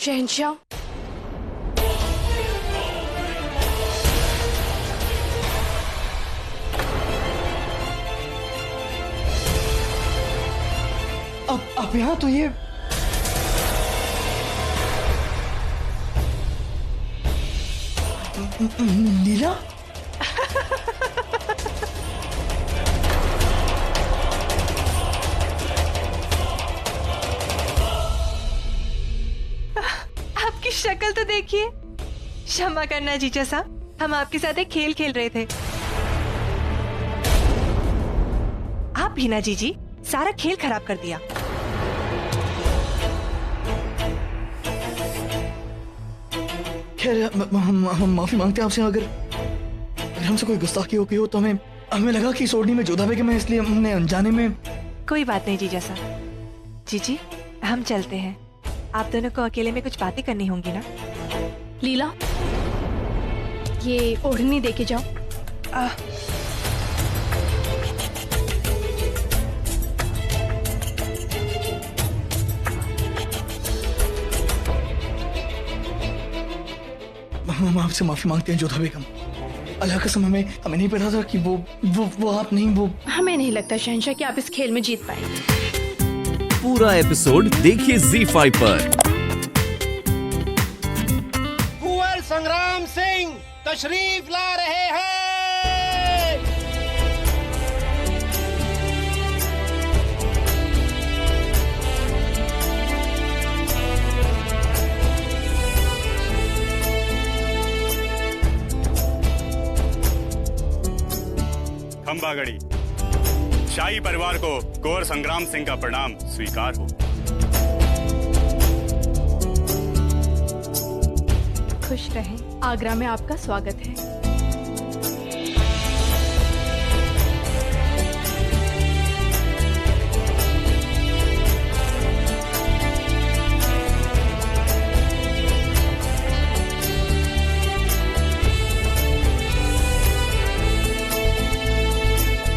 शहंशाह, अब यहाँ तो ये नीला। आपकी शक्ल तो देखिए। क्षमा करना जीजा साहब, हम आपके साथ एक खेल खेल रहे थे। आप भी ना जीजी, सारा खेल खराब कर दिया। खैर हम माफी मांगते हैं आपसे। अगर हमसे कोई गुस्ताखी हो गई हो तो हमें लगा कि सोडनी में जोधा बेगम है, इसलिए हमने अनजाने में। कोई बात नहीं जीजा साहब। जीजी हम चलते हैं, आप दोनों को अकेले में कुछ बातें करनी होंगी ना। लीला, ये ओढ़नी देके जाओ। हम आपसे माफी मांगते हैं जोधा बेगम। अल्लाह कसम हमें नहीं पता था कि वो आप नहीं। वो हमें नहीं लगता शहंशाह कि आप इस खेल में जीत पाएंगे। पूरा एपिसोड देखिए ZEE5 पर। कुंवर संग्राम सिंह तशरीफ ला रहे हैं। खंबागड़ी शाही परिवार को कुंवर संग्राम सिंह का प्रणाम स्वीकार हो। खुश रहें। आगरा में आपका स्वागत है।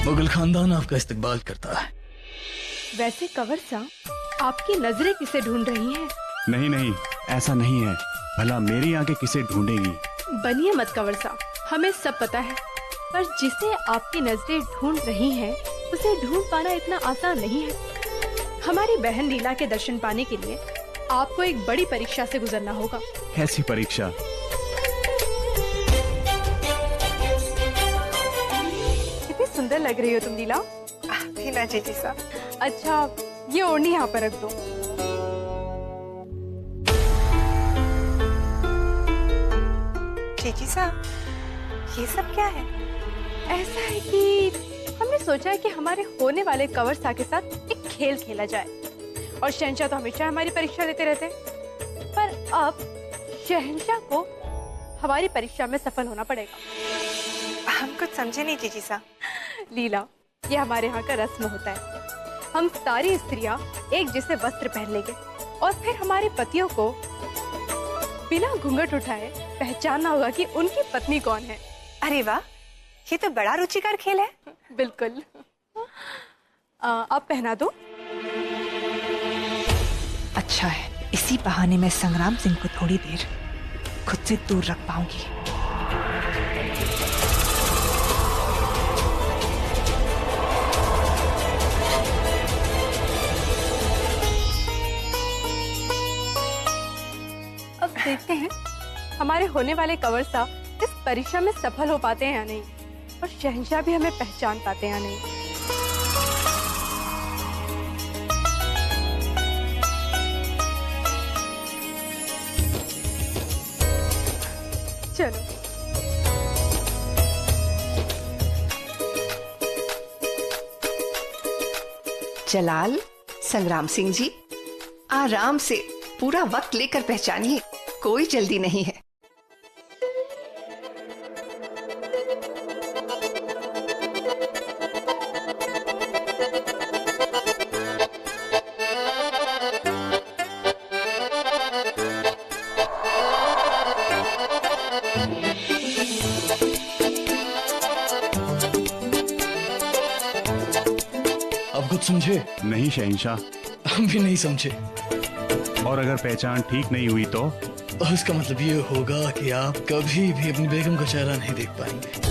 मुगल खानदान आपका इस्तकबाल करता है। वैसे कंवर साहब, आपकी नजरें किसे ढूंढ रही हैं? नहीं नहीं, ऐसा नहीं है। भला मेरी आंखें किसे ढूंढेगी? बनिए मत कंवर साहब, हमें सब पता है। पर जिसे आपकी नजरें ढूंढ रही हैं, उसे ढूंढ पाना इतना आसान नहीं है। हमारी बहन लीला के दर्शन पाने के लिए आपको एक बड़ी परीक्षा से गुजरना होगा। ऐसी परीक्षा? कितनी सुंदर लग रही हो तुम लीला। भी ना जीजी साहब। अच्छा, ये ओढ़नी यहाँ पर रख दो। जीजी साहब, ये सब क्या है? ऐसा है कि हमने सोचा है कि हमारे होने वाले कंवर साहब के साथ एक खेल खेला जाए। और शहंशाह तो हमेशा हमारी परीक्षा लेते रहते हैं, पर अब शहंशाह को हमारी परीक्षा में सफल होना पड़ेगा। हम कुछ समझे नहीं जीजी साहब। लीला, ये हमारे यहाँ का रस्म होता है। हम सारी स्त्रियां एक जैसे वस्त्र पहन लेंगे और फिर हमारे पतियों को बिना घूंघट उठाए पहचानना होगा कि उनकी पत्नी कौन है। अरे वाह, ये तो बड़ा रुचिकर खेल है। बिल्कुल। आप पहना दो। अच्छा है, इसी बहाने मैं संग्राम सिंह को थोड़ी देर खुद से दूर रख पाऊंगी। अब देखते हैं हमारे होने वाले कंवर साहब इस परीक्षा में सफल हो पाते हैं या नहीं, और शहंशाह भी हमें पहचान पाते हैं या नहीं। चलो। जलाल, संग्राम सिंह जी, आराम से पूरा वक्त लेकर पहचानिए, कोई जल्दी नहीं है। आप कुछ समझे? नहीं शहंशाह। हम भी नहीं समझे। और अगर पहचान ठीक नहीं हुई तो? इसका मतलब ये होगा कि आप कभी भी अपनी बेगम का चेहरा नहीं देख पाएंगे।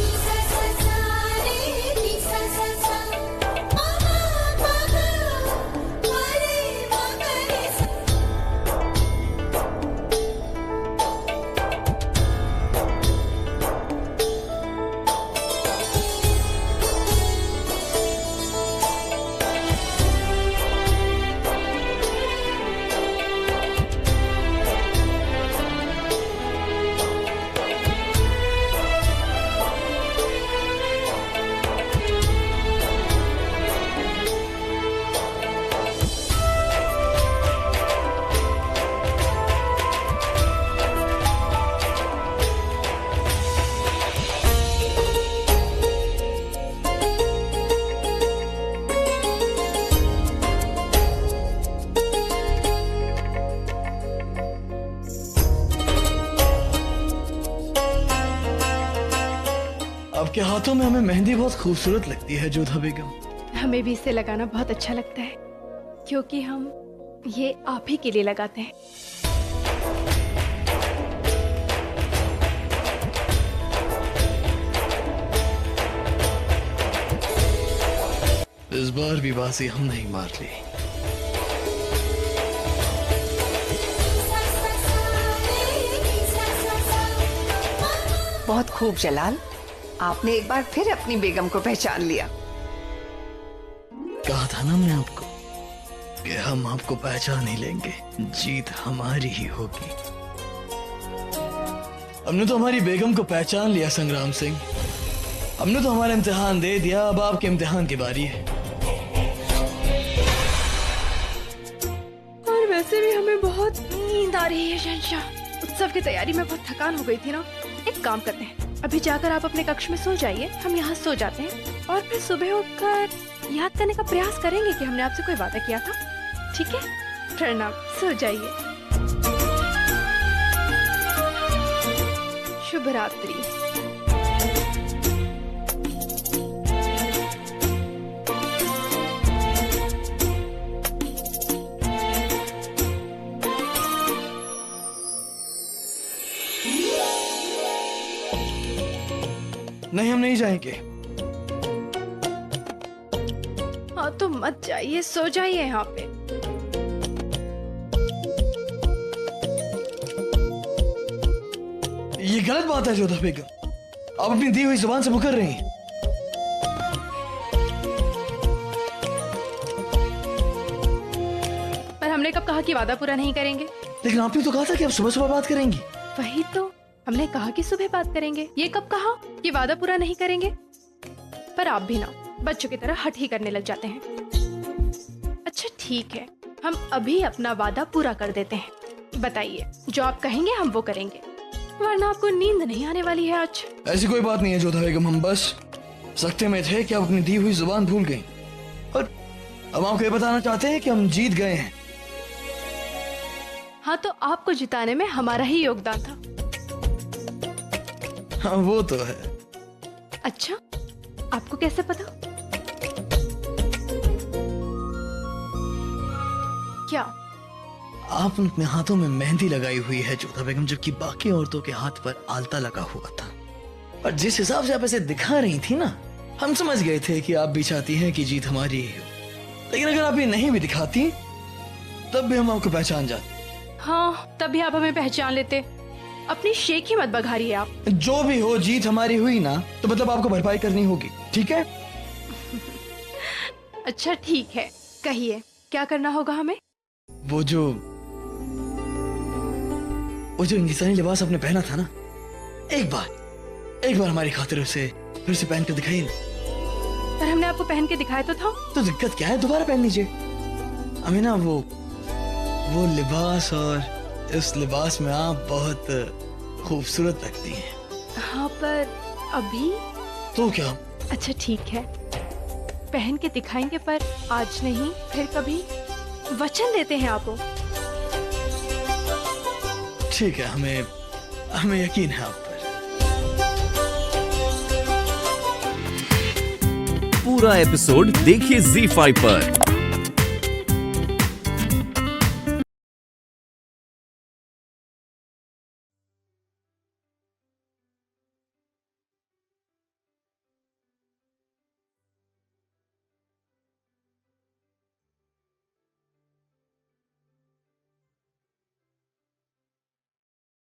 आपके हाथों में हमें मेहंदी बहुत खूबसूरत लगती है जोधा बेगम। हमें भी इसे लगाना बहुत अच्छा लगता है, क्योंकि हम ये आप ही के लिए लगाते हैं। इस बार भी बाजी हम नहीं मार ली। बहुत खूब जलाल, आपने एक बार फिर अपनी बेगम को पहचान लिया। कहा था ना मैं आपको कि हम आपको पहचान ही लेंगे, जीत हमारी ही होगी। हमने तो हमारी बेगम को पहचान लिया संग्राम सिंह, हमने तो हमारा इम्तिहान दे दिया, अब आपके इम्तिहान की बारी है। और वैसे भी हमें बहुत नींद आ रही है शहंशाह। उत्सव की तैयारी में बहुत थकान हो गई थी ना। एक काम करते हैं, अभी जाकर आप अपने कक्ष में सो जाइए, हम यहाँ सो जाते हैं और फिर सुबह उठकर याद करने का प्रयास करेंगे कि हमने आपसे कोई वादा किया था। ठीक है? प्रणाम, सो जाइए। शुभ रात्रि। नहीं, हम नहीं जाएंगे। हाँ तो मत जाइए, सो जाइए यहाँ पे। ये गलत बात है जोधा बेगम, आप अपनी दी हुई जुबान से मुकर रही हैं। पर हमने कब कहा कि वादा पूरा नहीं करेंगे? लेकिन आपने तो कहा था कि आप सुबह सुबह बात करेंगी। वही तो, हमने कहा कि सुबह बात करेंगे, ये कब कहा कि वादा पूरा नहीं करेंगे? पर आप भी ना बच्चों की तरह हठ ही करने लग जाते हैं। अच्छा ठीक है, हम अभी अपना वादा पूरा कर देते हैं। बताइए, जो आप कहेंगे हम वो करेंगे, वरना आपको नींद नहीं आने वाली है आज। ऐसी कोई बात नहीं है जोधा बेगम, हम बस सकते में थे कि आप अपनी दी हुई जुबान भूल गई और हम आपको ये बताना चाहते हैं कि हम जीत गए हैं। हाँ तो आपको जिताने में हमारा ही योगदान था। हाँ वो तो है। अच्छा, आपको कैसे पता? क्या? आपने अपने हाथों में मेहंदी लगाई हुई है जोधा बेगम, जबकि बाकी औरतों के हाथ पर आलता लगा हुआ था। और जिस हिसाब से आप ऐसे दिखा रही थी ना, हम समझ गए थे कि आप भी चाहती हैं कि जीत हमारी ही हो। लेकिन अगर आप ये नहीं भी दिखाती तब भी हम आपको पहचान जाते। हाँ, तभी आप हमें पहचान लेते। अपनी शेखी मत बघारिए आप। जो भी हो, जीत हमारी हुई ना, तो मतलब आपको भरपाई करनी होगी, ठीक है? अच्छा ठीक है, कहिए क्या करना होगा हमें? वो जो इंगिसानी लिबास आपने पहना था ना, एक बार हमारी खातिर उसे फिर से पहन कर दिखाइए ना। पर हमने आपको पहन के दिखाया तो था। तो दिक्कत क्या है, दोबारा पहन लीजिए। हमें ना वो लिबास, और इस लिबास में आप बहुत खूबसूरत लगती हैं। हाँ पर अभी तो क्या? अच्छा ठीक है, पहन के दिखाएंगे, पर आज नहीं, फिर कभी। वचन देते हैं आपको। ठीक है, हमें यकीन है आप पर। पूरा एपिसोड देखिए ZEE5 पर।